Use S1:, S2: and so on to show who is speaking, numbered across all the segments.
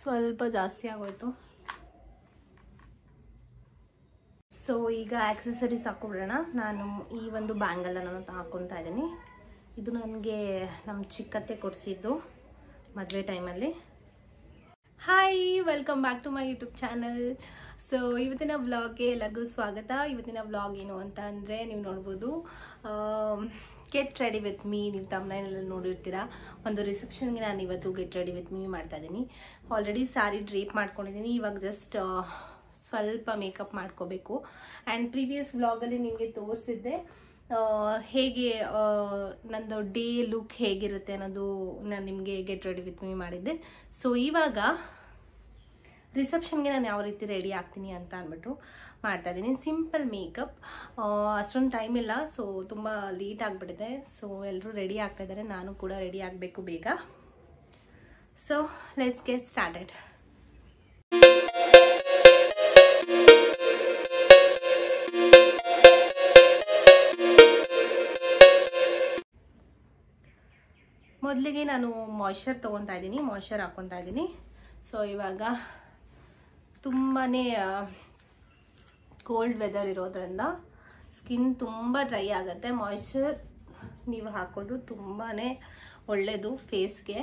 S1: ಸ್ವಲ್ಪ ಜಾಸ್ತಿ ಆಗೋಯ್ತು. ಸೊ ಈಗ ಆಕ್ಸೆಸರೀಸ್ ಹಾಕ್ಬಿಡೋಣ. ನಾನು ಈ ಒಂದು ಬ್ಯಾಂಗಲ್ ನಾನು ಹಾಕ್ಕೊತಾ ಇದ್ದೀನಿ. ಇದು ನನಗೆ ನಮ್ಮ ಚಿಕ್ಕತ್ತೆ ಕೊಡಿಸಿದ್ದು ಮದುವೆ ಟೈಮಲ್ಲಿ. Hi, welcome back to my YouTube channel. So ಇವತ್ತಿನ ವ್ಲಾಗ್ಗೆ ಎಲ್ಲರಿಗೂ ಸ್ವಾಗತ. ಇವತ್ತಿನ ವ್ಲಾಗ್ ಏನು ಅಂತ ಅಂದರೆ ನೀವು ನೋಡ್ಬೋದು, ಗೆಟ್ ರೆಡಿ ವಿತ್ ಮೀ. ನೀವು ತಮ್ಮನೆಲ್ಲ ನೋಡಿರ್ತೀರಾ. ಒಂದು ರಿಸೆಪ್ಷನ್ಗೆ ನಾನು ಇವತ್ತು ಗೆಟ್ ರೆಡಿ ವಿತ್ ಮೀ ಮಾಡ್ತಾ ಇದ್ದೀನಿ. ಆಲ್ರೆಡಿ ಸ್ಯಾರಿ ಡ್ರೇಪ್ ಮಾಡ್ಕೊಂಡಿದ್ದೀನಿ. ಇವಾಗ ಜಸ್ಟ್ ಸ್ವಲ್ಪ ಮೇಕಪ್ ಮಾಡ್ಕೋಬೇಕು. ಆ್ಯಂಡ್ ಪ್ರೀವಿಯಸ್ ವ್ಲಾಗಲ್ಲಿ ನಿಮಗೆ ತೋರಿಸಿದ್ದೆ ಹೇಗೆ ನಂದು ಡೇ ಲುಕ್ ಹೇಗಿರುತ್ತೆ ಅನ್ನೋದು ನಾನು ನಿಮಗೆ ಗೆಟ್ ರೆಡಿ ವಿತ್ ಮೀ ಮಾಡಿದ್ದೆ. ಸೊ ಇವಾಗ ರಿಸೆಪ್ಷನ್ಗೆ ನಾನು ಯಾವ ರೀತಿ ರೆಡಿ ಆಗ್ತೀನಿ ಅಂತ ಅಂದ್ಬಿಟ್ಟು ಮಾಡ್ತಾ ಇದ್ದೀನಿ. ಸಿಂಪಲ್ ಮೇಕಪ್, ಅಷ್ಟೊಂದು ಟೈಮ್ ಇಲ್ಲ. ಸೊ ತುಂಬ ಲೇಟ್ ಆಗಿಬಿಟ್ಟಿದೆ. ಸೊ ಎಲ್ಲರೂ ರೆಡಿ ಆಗ್ತಾ ಇದ್ದಾರೆ, ನಾನು ಕೂಡ ರೆಡಿ ಆಗಬೇಕು ಬೇಗ. So let's get started. ಮೊದಲಿಗೆ ನಾನು ಮಾಯ್ಶ್ಚರ್ ತೊಗೊತಾ ಇದ್ದೀನಿ, ಮಾಯ್ಶ್ಚರ್ ಹಾಕ್ಕೊತಾ ಇದ್ದೀನಿ. ಸೊ ಇವಾಗ ತುಂಬಾ ಕೋಲ್ಡ್ ವೆದರ್ ಇರೋದ್ರಿಂದ ಸ್ಕಿನ್ ತುಂಬ ಡ್ರೈ ಆಗುತ್ತೆ. ಮಾಯ್ಶ್ಚರ್ ನೀವು ಹಾಕೋದು ತುಂಬಾ ಒಳ್ಳೆಯದು ಫೇಸ್ಗೆ.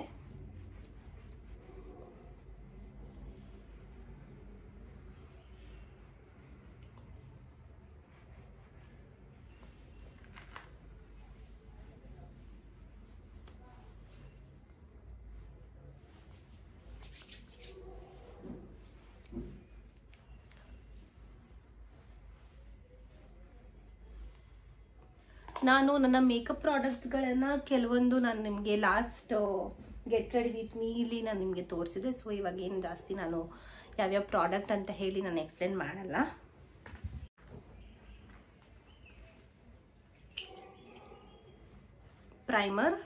S1: ನಾನು ನನ್ನ ಮೇಕಪ್ ಪ್ರಾಡಕ್ಟ್ಸ್ಗಳನ್ನು ಕೆಲವೊಂದು ನಾನು ನಿಮಗೆ last get ready with mealy ನಾನು ನಿಮಗೆ ತೋರಿಸಿದೆ. ಸೊ ಇವಾಗ ಏನು ಜಾಸ್ತಿ ನಾನು ಯಾವ್ಯಾವ ಪ್ರಾಡಕ್ಟ್ ಅಂತ ಹೇಳಿ ನಾನು ಎಕ್ಸ್ಪ್ಲೇನ್ ಮಾಡಲ್ಲ. ಪ್ರೈಮರ್.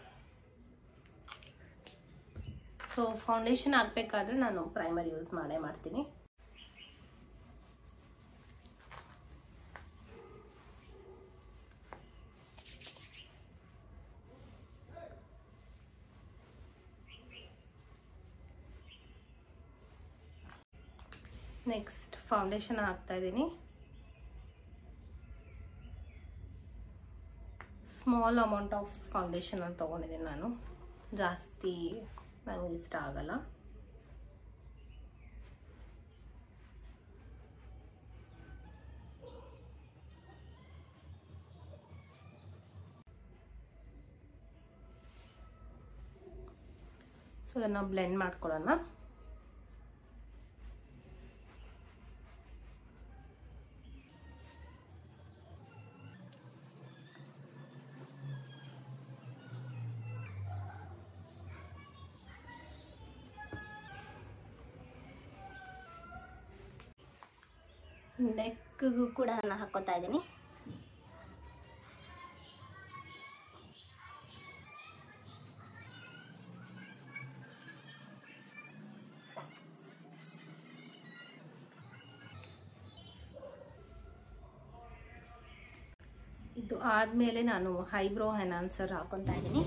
S1: ಸೊ ಫೌಂಡೇಶನ್ ಹಾಕಬೇಕಾದ್ರೆ ನಾನು ಪ್ರೈಮರ್ ಯೂಸ್ ಮಾಡ್ತೀನಿ. ನೆಕ್ಸ್ಟ್ ಫೌಂಡೇಶನ್ ಹಾಕ್ತಾ ಇದ್ದೀನಿ. ಸ್ಮಾಲ್ ಅಮೌಂಟ್ ಆಫ್ ಫೌಂಡೇಶನ್ ಅಂತ ತೊಗೊಂಡಿದ್ದೀನಿ ನಾನು, ಜಾಸ್ತಿ ನನಗೆ ಇಷ್ಟ ಆಗಲ್ಲ. ಸೊ ಅದನ್ನು ಬ್ಲೆಂಡ್ ಮಾಡ್ಕೊಳ್ಳೋಣ. ನೆಕ್ಗೂ ಕೂಡ ನಾನು ಹಾಕೋತಾ ಇದ್ದೀನಿ. ಇದು ಆದಮೇಲೆ ನಾನು ಐಬ್ರೋ ಎನ್ಹಾನ್ಸರ್ ಹಾಕೊತಾ ಇದ್ದೀನಿ.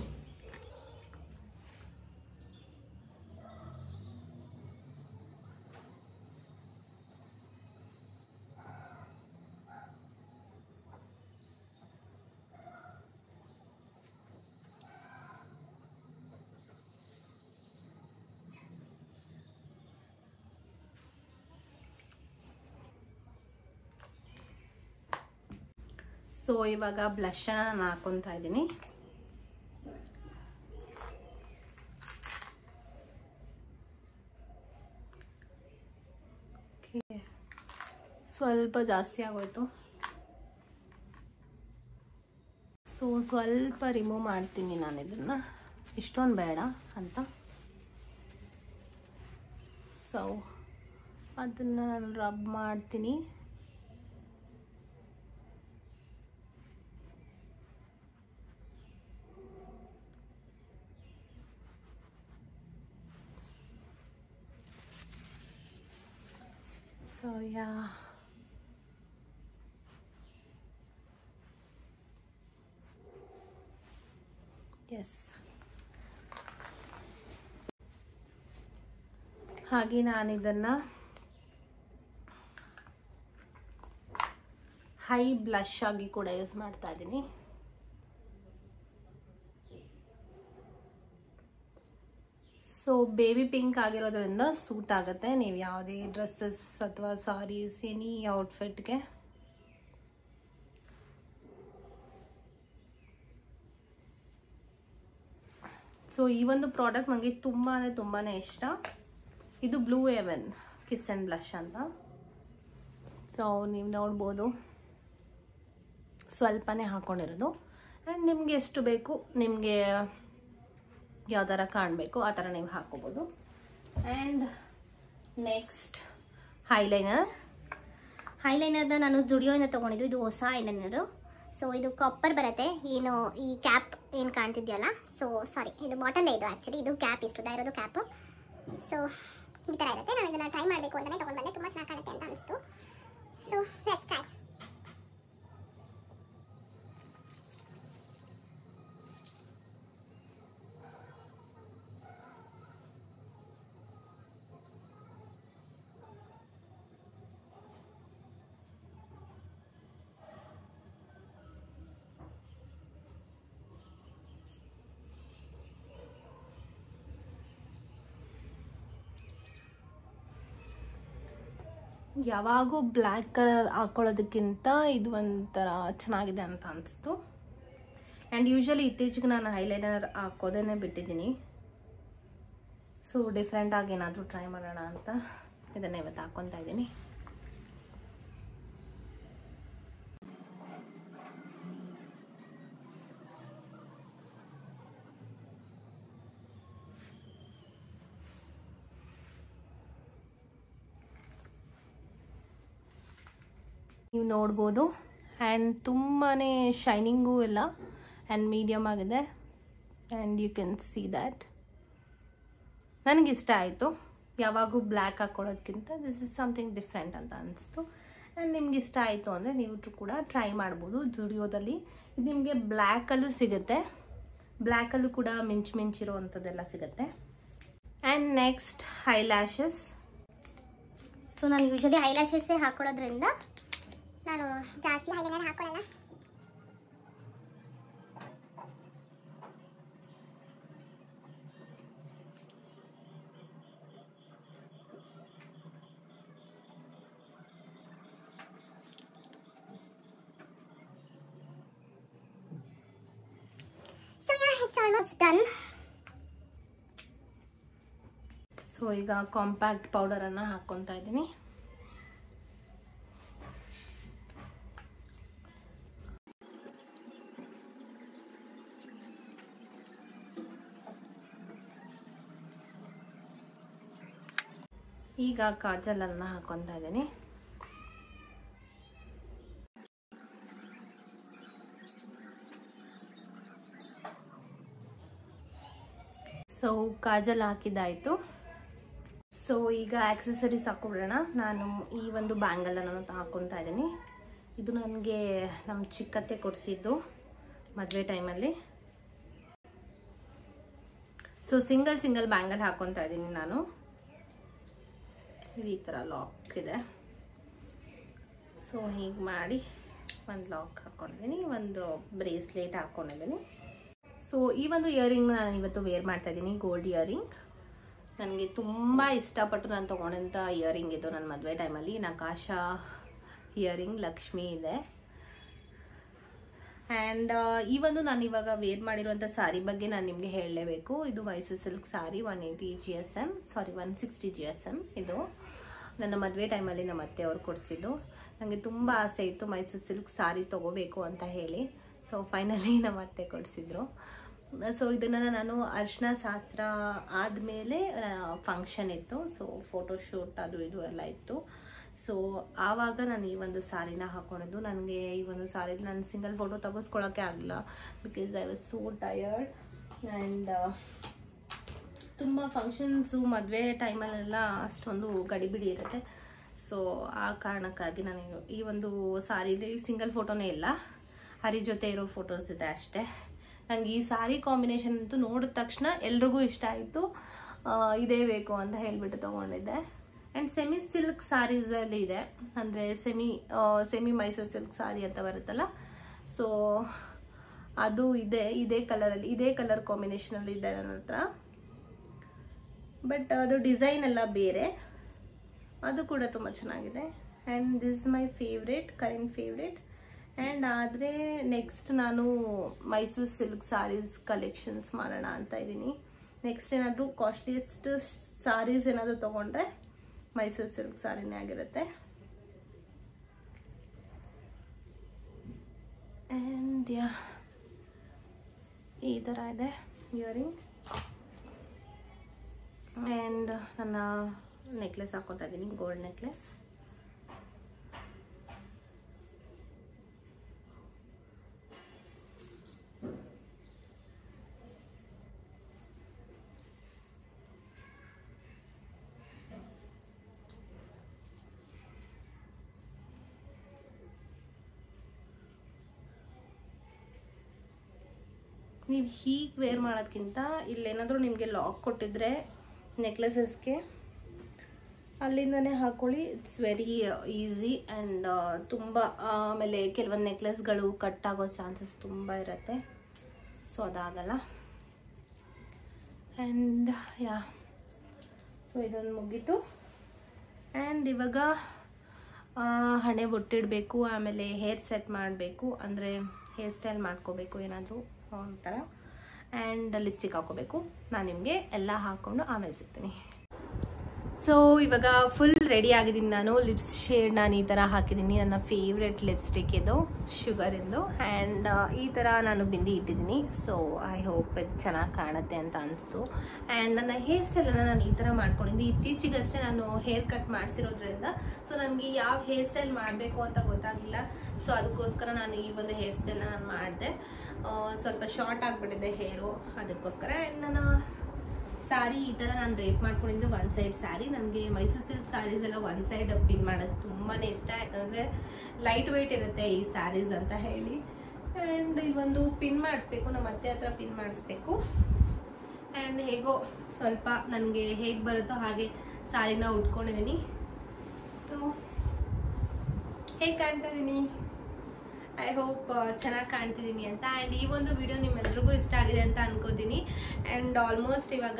S1: ಸೊ ಇವಾಗ ಬ್ಲಷನ್ನ ನಾನು ಹಾಕೊತಾ ಇದ್ದೀನಿ. ಸ್ವಲ್ಪ ಜಾಸ್ತಿ ಆಗೋಯ್ತು. ಸೊ ಸ್ವಲ್ಪ ರಿಮೂವ್ ಮಾಡ್ತೀನಿ ನಾನು ಇದನ್ನು, ಇಷ್ಟೊಂದು ಬೇಡ ಅಂತ. ಸೊ ಅದನ್ನು ನಾನು ರಬ್ ಮಾಡ್ತೀನಿ. So yeah, yes. ಹಾಗೆ ನಾನು ಇದನ್ನು ಹೈ ಬ್ಲಷ್ ಆಗಿ ಕೂಡ ಯೂಸ್ ಮಾಡ್ತಾ ಇದ್ದೀನಿ. ಸೊ ಬೇಬಿ ಪಿಂಕ್ ಆಗಿರೋದ್ರಿಂದ ಸೂಟ್ ಆಗುತ್ತೆ ನೀವು ಯಾವುದೇ ಡ್ರೆಸ್ಸಸ್ ಅಥವಾ ಸಾರೀಸ್ ಎನಿ ಔಟ್ಫಿಟ್ಗೆ. ಸೊ ಈ ಒಂದು ಪ್ರಾಡಕ್ಟ್ ನನಗೆ ತುಂಬಾ ಇಷ್ಟ. ಇದು blue Heaven kiss and blush ಅಂತ. ಸೊ ನೀವು ನೋಡ್ಬೋದು ಸ್ವಲ್ಪನೇ ಹಾಕ್ಕೊಂಡಿರೋದು. ಆ್ಯಂಡ್ ನಿಮಗೆ ಎಷ್ಟು ಬೇಕು, ನಿಮಗೆ ಯಾವ ಥರ ಕಾಣಬೇಕು ಆ ಥರ ನೀವು ಹಾಕ್ಕೋಬೋದು. ಆ್ಯಂಡ್ ನೆಕ್ಸ್ಟ್
S2: ಹೈಲೈನರ್ನ ನಾನು ಜುಡಿಯೋಯಿಂದ ತೊಗೊಂಡಿದ್ದು. ಇದು ಹೊಸ ಐಲೈನರು. ಸೊ ಇದು ಕಾಪರ್ ಬರುತ್ತೆ. ಏನು ಈ ಕ್ಯಾಪ್ ಏನು ಕಾಣ್ತಿದೆಯಲ್ಲ, ಸೊ ಸಾರಿ ಇದು ಬಾಟಲ್ಲೇ ಇದು ಆ್ಯಕ್ಚುಲಿ. ಇದು ಕ್ಯಾಪ್ ಇಷ್ಟುದ ಇರೋದು ಕ್ಯಾಪು. ಸೊ ಈ ಥರ ಇರುತ್ತೆ. ನಾನು ಇದನ್ನು ಟ್ರೈ ಮಾಡಬೇಕು ಅಂತಲೇ ತೊಗೊಂಡು ಬಂದೆ. ತುಂಬ ಚೆನ್ನಾಗಿ ಕಾಣುತ್ತೆ ಅಂತ ಅನಿಸ್ತು. So let's try.
S1: ಯಾವಾಗೂ ಬ್ಲ್ಯಾಕ್ ಕಲರ್ ಹಾಕೊಳ್ಳೋದಕ್ಕಿಂತ ಇದು ಒಂಥರ ಚೆನ್ನಾಗಿದೆ ಅಂತ ಅನಿಸ್ತು. ಆ್ಯಂಡ್ ಯೂಶ್ವಲಿ ಇತ್ತೀಚೆಗೆ ನಾನು ಐಲೈನರ್ ಹಾಕೋದೇ ಬಿಟ್ಟಿದ್ದೀನಿ. ಸೊ ಡಿಫ್ರೆಂಟಾಗಿ ಏನಾದರೂ ಟ್ರೈ ಮಾಡೋಣ ಅಂತ ಇದನ್ನು ಇವತ್ತು ಹಾಕ್ಕೊತಾ ಇದ್ದೀನಿ. ನೀವು ನೋಡ್ಬೋದು. ಆ್ಯಂಡ್ ತುಂಬಾ ಶೈನಿಂಗೂ ಇಲ್ಲ ಆ್ಯಂಡ್ ಮೀಡಿಯಮ್ ಆಗಿದೆ. And you can see that ನನಗಿಷ್ಟ ಆಯಿತು. ಯಾವಾಗೂ ಬ್ಲ್ಯಾಕ್ ಹಾಕ್ಕೊಳ್ಳೋದಕ್ಕಿಂತ ದಿಸ್ ಇಸ್ ಸಮಥಿಂಗ್ ಡಿಫ್ರೆಂಟ್ ಅಂತ ಅನಿಸ್ತು. ಆ್ಯಂಡ್ ನಿಮ್ಗೆ ಇಷ್ಟ ಆಯಿತು ಅಂದರೆ ನೀವು ಕೂಡ ಟ್ರೈ ಮಾಡ್ಬೋದು. ಜುಡಿಯೋದಲ್ಲಿ ಇದು ನಿಮಗೆ ಬ್ಲ್ಯಾಕಲ್ಲೂ ಸಿಗುತ್ತೆ, ಬ್ಲ್ಯಾಕಲ್ಲೂ ಕೂಡ ಮಿಂಚಿರೋ ಅಂಥದ್ದೆಲ್ಲ ಸಿಗುತ್ತೆ. And next eyelashes.
S2: ಸೊ ನಾನು ಯೂಶಲಿ ಐಲ್ಯಾಶಸ್ಸೇ ಹಾಕೊಳ್ಳೋದ್ರಿಂದ ನಾನು ಜಾಸ್ತಿ ಐಲೈನರ್ ಹಾಕೊಳ್ಳಲ್ಲ. So yeah, it's almost done.
S1: So ಈಗ ಕಾಂಪ್ಯಾಕ್ಟ್ ಪೌಡರನ್ನು ಹಾಕ್ಕೊತಾ ಇದ್ದೀನಿ. ಈಗ ಕಾಜಲನ್ನು ಹಾಕ್ಕೊತಾ ಇದ್ದೀನಿ. ಸೊ ಕಾಜಲ್ ಹಾಕಿದ್ದಾಯಿತು. ಸೊ ಈಗ ಆಕ್ಸೆಸರೀಸ್ ಹಾಕ್ಬಿಡೋಣ. ನಾನು ಈ ಒಂದು ಬ್ಯಾಂಗಲನ್ನು ಹಾಕ್ಕೊತಾ ಇದ್ದೀನಿ. ಇದು ನನಗೆ ನಮ್ಮ ಚಿಕ್ಕತ್ತೆ ಕೊಡಿಸಿದ್ದು ಮದುವೆ ಟೈಮಲ್ಲಿ. ಸೊ ಸಿಂಗಲ್ ಬ್ಯಾಂಗಲ್ ಹಾಕ್ಕೊತಾ ಇದ್ದೀನಿ ನಾನು. ಈ ಥರ ಲಾಕ್ ಇದೆ. ಸೊ ಹೀಗೆ ಮಾಡಿ ಒಂದು ಲಾಕ್ ಹಾಕ್ಕೊಂಡಿದ್ದೀನಿ, ಒಂದು ಬ್ರೇಸ್ಲೆಟ್ ಹಾಕ್ಕೊಂಡಿದ್ದೀನಿ. ಸೊ ಈ ಒಂದು ಇಯರಿಂಗ್ ನಾನು ಇವತ್ತು ವೇರ್ ಮಾಡ್ತಾ ಇದ್ದೀನಿ, ಗೋಲ್ಡ್ ಇಯರಿಂಗ್. ನನಗೆ ತುಂಬ ಇಷ್ಟಪಟ್ಟು ನಾನು ತೊಗೊಂಡಂಥ ಇಯರಿಂಗ್ ಇದು ನನ್ನ ಮದುವೆ ಟೈಮಲ್ಲಿ. ನಕಾಶಾ ಇಯರಿಂಗ್ ಲಕ್ಷ್ಮಿ ಇದೆ. ಆ್ಯಂಡ್ ಈ ಒಂದು ನಾನು ಇವಾಗ ವೇರ್ ಮಾಡಿರುವಂಥ ಸಾರಿ ಬಗ್ಗೆ ನಾನು ನಿಮಗೆ ಹೇಳಲೇಬೇಕು. ಇದು ಮೈಸೂರು ಸಿಲ್ಕ್ ಸಾರಿ 180 GSM, ಸಾರಿ 160 GSM. ಇದು ನನ್ನ ಮದುವೆ ಟೈಮಲ್ಲಿ ನಮ್ಮ ಅತ್ತೆಯವರು ಕೊಡಿಸಿದ್ದು. ನನಗೆ ತುಂಬ ಆಸೆ ಇತ್ತು ಮೈಸೂರು ಸಿಲ್ಕ್ ಸಾರಿ ತೊಗೋಬೇಕು ಅಂತ ಹೇಳಿ. ಸೊ ಫೈನಲಿ ನಮ್ಮ ಅತ್ತೆ ಕೊಡಿಸಿದ್ರು. ಸೊ ಇದನ್ನು ನಾನು ಅರಿಶಿನ ಶಾಸ್ತ್ರ ಆದಮೇಲೆ ಫಂಕ್ಷನ್ ಇತ್ತು. ಸೊ ಫೋಟೋಶೂಟ್ ಅದು ಇದು ಎಲ್ಲ ಇತ್ತು. ಸೊ ಆವಾಗ ನಾನು ಈ ಒಂದು ಸಾರಿನ ಹಾಕ್ಕೊಂಡಿದ್ದು. ನನಗೆ ಈ ಒಂದು ಸಾರಿಲಿ ನಾನು ಸಿಂಗಲ್ ಫೋಟೋ ತೆಗೆಸ್ಕೊಳ್ಳೋಕ್ಕೆ ಆಗಲಿಲ್ಲ, because I was so tired. And ತುಂಬ ಫಂಕ್ಷನ್ಸು ಮದುವೆ ಟೈಮಲ್ಲೆಲ್ಲ ಅಷ್ಟೊಂದು ಗಡಿಬಿಡಿ ಇರುತ್ತೆ. ಸೊ ಆ ಕಾರಣಕ್ಕಾಗಿ ನಾನು ಈ ಒಂದು ಸಾರಿಲಿ ಸಿಂಗಲ್ ಫೋಟೋನೇ ಇಲ್ಲ, ಹರಿ ಜೊತೆ ಇರೋ ಫೋಟೋಸ್ ಇದೆ ಅಷ್ಟೇ. ನನಗೆ ಈ ಸಾರಿ ಕಾಂಬಿನೇಷನ್ ಅಂತೂ ನೋಡಿದ ತಕ್ಷಣ ಎಲ್ರಿಗೂ ಇಷ್ಟ ಆಯಿತು. ಇದೇ ಬೇಕು ಅಂತ ಹೇಳಿಬಿಟ್ಟು ತೊಗೊಂಡಿದ್ದೆ. ಆ್ಯಂಡ್ ಸೆಮಿ ಸಿಲ್ಕ್ ಸ್ಯಾರೀಸಲ್ಲಿ ಇದೆ, ಅಂದರೆ ಸೆಮಿ ಮೈಸೂರು ಸಿಲ್ಕ್ ಸ್ಯಾರಿ ಅಂತ ಬರುತ್ತಲ್ಲ, ಸೊ ಅದು ಇದೆ. ಇದೇ ಕಲರಲ್ಲಿ, ಇದೇ ಕಲರ್ ಕಾಂಬಿನೇಷನಲ್ಲಿ ಇದೆ ನನ್ನ ಹತ್ರ. ಬಟ್ ಅದು ಡಿಸೈನ್ ಎಲ್ಲ ಬೇರೆ, ಅದು ಕೂಡ ತುಂಬ ಚೆನ್ನಾಗಿದೆ. And this is my favourite, current favourite. And ಆದರೆ ನೆಕ್ಸ್ಟ್ ನಾನು ಮೈಸೂರು ಸಿಲ್ಕ್ ಸ್ಯಾರೀಸ್ ಕಲೆಕ್ಷನ್ಸ್ ಮಾಡೋಣ ಅಂತ ಇದ್ದೀನಿ. ನೆಕ್ಸ್ಟ್ ಏನಾದರೂ ಕಾಸ್ಟ್ಲಿಯೆಸ್ಟ್ ಸ್ಯಾರೀಸ್ ಏನಾದರೂ ತೊಗೊಂಡ್ರೆ ಮೈಸೂರು ಸಿಲ್ಕ್ ಸ್ಯಾರಿನೇ ಆಗಿರುತ್ತೆ. ಆ್ಯಂಡ್ ಈ ಥರ ಇದೆ ಇಯರಿಂಗ್. ಆ್ಯಂಡ್ ನನ್ನ ನೆಕ್ಲೆಸ್ ಹಾಕೋತಾ ಇದ್ದೀನಿ, ಗೋಲ್ಡ್ ನೆಕ್ಲೆಸ್. ನೀವು ಹೀಗೆ ವೇರ್ ಮಾಡೋದಕ್ಕಿಂತ ಇಲ್ಲೇನಾದರೂ ನಿಮಗೆ ಲಾಕ್ ಕೊಟ್ಟಿದ್ರೆ ನೆಕ್ಲೆಸಸ್ಗೆ ಅಲ್ಲಿಂದನೇ ಹಾಕೊಳ್ಳಿ. ಇಟ್ಸ್ ವೆರಿ ಈಸಿ ಆ್ಯಂಡ್ ತುಂಬ ಆಮೇಲೆ ಕೆಲವೊಂದು ನೆಕ್ಲೆಸ್ಗಳು ಕಟ್ ಆಗೋ ಚಾನ್ಸಸ್ ತುಂಬ ಇರುತ್ತೆ, ಸೊ ಅದಾಗಲ್ಲ. ಆ್ಯಂಡ್ ಸೊ ಇದೊಂದು ಮುಗೀತು. ಆ್ಯಂಡ್ ಇವಾಗ ಹಣೆ ಬೊಟ್ಟಿಡಬೇಕು, ಆಮೇಲೆ ಹೇರ್ ಸೆಟ್ ಮಾಡಬೇಕು, ಅಂದರೆ ಹೇರ್ ಸ್ಟೈಲ್ ಮಾಡ್ಕೋಬೇಕು ಏನಾದರೂ ಒಂಥರ. ಆ್ಯಂಡ್ ಲಿಪ್ಸ್ಟಿಕ್ ಹಾಕೋಬೇಕು. ನಾನು ನಿಮಗೆ ಎಲ್ಲ ಹಾಕ್ಕೊಂಡು ಆಮೇಲೆ ಸಿಗ್ತೀನಿ. ಸೊ ಇವಾಗ ಫುಲ್ ರೆಡಿ ಆಗಿದ್ದೀನಿ ನಾನು. ಲಿಪ್ಸ್ ಶೇಡ್ ನಾನು ಈ ಥರ ಹಾಕಿದ್ದೀನಿ, ನನ್ನ ಫೇವ್ರೆಟ್ ಲಿಪ್ಸ್ಟಿಕ್ ಇದು ಶುಗರಿಂದು. ಆ್ಯಂಡ್ ಈ ಥರ ನಾನು ಬಿಂದಿ ಇಟ್ಟಿದ್ದೀನಿ. ಸೊ ಐ ಹೋಪ್ ಇದು ಚೆನ್ನಾಗಿ ಕಾಣುತ್ತೆ ಅಂತ ಅನಿಸ್ತು. ಆ್ಯಂಡ್ ನನ್ನ ಹೇರ್ ಸ್ಟೈಲನ್ನು ನಾನು ಈ ಥರ ಮಾಡ್ಕೊಂಡಿದ್ದೆ. ಇತ್ತೀಚೆಗಷ್ಟೇ ನಾನು ಹೇರ್ ಕಟ್ ಮಾಡಿಸಿರೋದ್ರಿಂದ ಸೊ ನನಗೆ ಯಾವ ಹೇರ್ ಸ್ಟೈಲ್ ಮಾಡಬೇಕು ಅಂತ ಗೊತ್ತಾಗಿಲ್ಲ. ಸೊ ಅದಕ್ಕೋಸ್ಕರ ನಾನು ಈ ಒಂದು ಹೇರ್ ಸ್ಟೈಲ್ನ ನಾನು ಮಾಡಿದೆ. ಸ್ವಲ್ಪ ಶಾರ್ಟ್ ಆಗಿಬಿಟ್ಟಿದೆ ಹೇರು, ಅದಕ್ಕೋಸ್ಕರ. ಆ್ಯಂಡ್ ನಾನು ಸ್ಯಾರಿ ಈ ಥರ ನಾನು ರೇಪ್ ಮಾಡ್ಕೊಂಡಿದ್ದು ಒನ್ ಸೈಡ್ ಸ್ಯಾರಿ. ನನಗೆ ಮೈಸೂರು ಸಿಲ್ಕ್ ಸ್ಯಾರೀಸ್ ಎಲ್ಲ ಒನ್ ಸೈಡ್ ಪಿನ್ ಮಾಡೋದು ತುಂಬಾ ಇಷ್ಟ, ಯಾಕಂದರೆ ಲೈಟ್ ವೆಯ್ಟ್ ಇರುತ್ತೆ ಈ ಸ್ಯಾರೀಸ್ ಅಂತ ಹೇಳಿ. ಆ್ಯಂಡ್ ಈ ಒಂದು ಪಿನ್ ಮಾಡಿಸ್ಬೇಕು, ನಮ್ಮ ಅತ್ತೆ ಹತ್ರ ಪಿನ್ ಮಾಡಿಸ್ಬೇಕು. ಆ್ಯಂಡ್ ಹೇಗೋ ಸ್ವಲ್ಪ ನನಗೆ ಹೇಗೆ ಬರುತ್ತೋ ಹಾಗೆ ಸ್ಯಾರಿನ ಉಟ್ಕೊಂಡಿದ್ದೀನಿ. ಸೊ ಹೇಗೆ ಕಾಣ್ತಾ ಇದ್ದೀನಿ? ಐ ಹೋಪ್ ಚೆನ್ನಾಗಿ ಕಾಣ್ತಿದ್ದೀನಿ ಅಂತ. ಆ್ಯಂಡ್ ಈ ಒಂದು ವಿಡಿಯೋ ನಿಮ್ಮೆಲ್ರಿಗೂ ಇಷ್ಟ ಆಗಿದೆ ಅಂತ ಅನ್ಕೋತೀನಿ. ಆ್ಯಂಡ್ ಆಲ್ಮೋಸ್ಟ್ ಇವಾಗ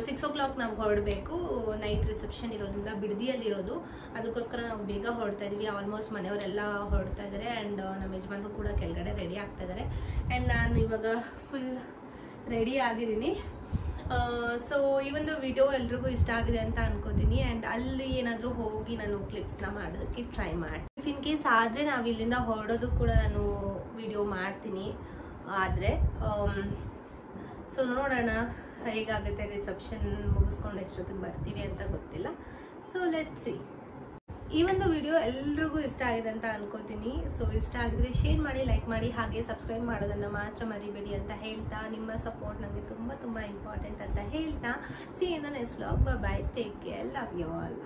S1: 6 o'clock ನಾವು ಹೊರಡಬೇಕು. ನೈಟ್ ರಿಸೆಪ್ಷನ್ ಇರೋದ್ರಿಂದ ಬಿಡದಿಯಲ್ಲಿರೋದು, ಅದಕ್ಕೋಸ್ಕರ ನಾವು ಬೇಗ ಹೊರಡ್ತಾ ಇದ್ದೀವಿ. ಆಲ್ಮೋಸ್ಟ್ ಮನೆಯವರೆಲ್ಲ ಹೊರಡ್ತಾ ಇದ್ದಾರೆ. ಆ್ಯಂಡ್ ನಮ್ಮ ಯಜಮಾನರು ಕೂಡ ಕೆಳಗಡೆ ರೆಡಿ ಆಗ್ತಾ ಇದ್ದಾರೆ. ಆ್ಯಂಡ್ ನಾನು ಇವಾಗ ಫುಲ್ ರೆಡಿ ಆಗಿದ್ದೀನಿ. ಸೊ ಈ ಒಂದು ವಿಡಿಯೋ ಎಲ್ರಿಗೂ ಇಷ್ಟ ಆಗಿದೆ ಅಂತ ಅನ್ಕೋತೀನಿ. ಆ್ಯಂಡ್ ಅಲ್ಲಿ ಏನಾದರೂ ಹೋಗಿ ನಾನು ಕ್ಲಿಪ್ಸ್ನ ಮಾಡೋದಕ್ಕೆ ಟ್ರೈ ಮಾಡಿ. ಇಫ್ ಇನ್ ಕೇಸ್ ಆದರೆ ನಾವು ಇಲ್ಲಿಂದ ಹೊರಡೋದು ಕೂಡ ನಾನು ವಿಡಿಯೋ ಮಾಡ್ತೀನಿ. ಆದರೆ ಸೊ ನೋಡೋಣ ಹೇಗಾಗುತ್ತೆ. ರಿಸೆಪ್ಷನ್ ಮುಗಿಸ್ಕೊಂಡು ಎಷ್ಟೊತ್ತಿಗೆ ಬರ್ತೀವಿ ಅಂತ ಗೊತ್ತಿಲ್ಲ. So let's see. ಈ ಒಂದು ವಿಡಿಯೋ ಎಲ್ರಿಗೂ ಇಷ್ಟ ಆಗಿದೆ ಅಂತ ಅನ್ಕೋತೀನಿ. ಸೊ ಇಷ್ಟ ಆಗಿದ್ರೆ ಶೇರ್ ಮಾಡಿ, ಲೈಕ್ ಮಾಡಿ, ಹಾಗೆ ಸಬ್ಸ್ಕ್ರೈಬ್ ಮಾಡೋದನ್ನು ಮಾತ್ರ ಮರಿಬೇಡಿ ಅಂತ ಹೇಳ್ತಾ, ನಿಮ್ಮ ಸಪೋರ್ಟ್ ನನಗೆ ತುಂಬ ತುಂಬ ಇಂಪಾರ್ಟೆಂಟ್ ಅಂತ ಹೇಳ್ತಾ, see in the next vlog. Bye bye, take care, love you all.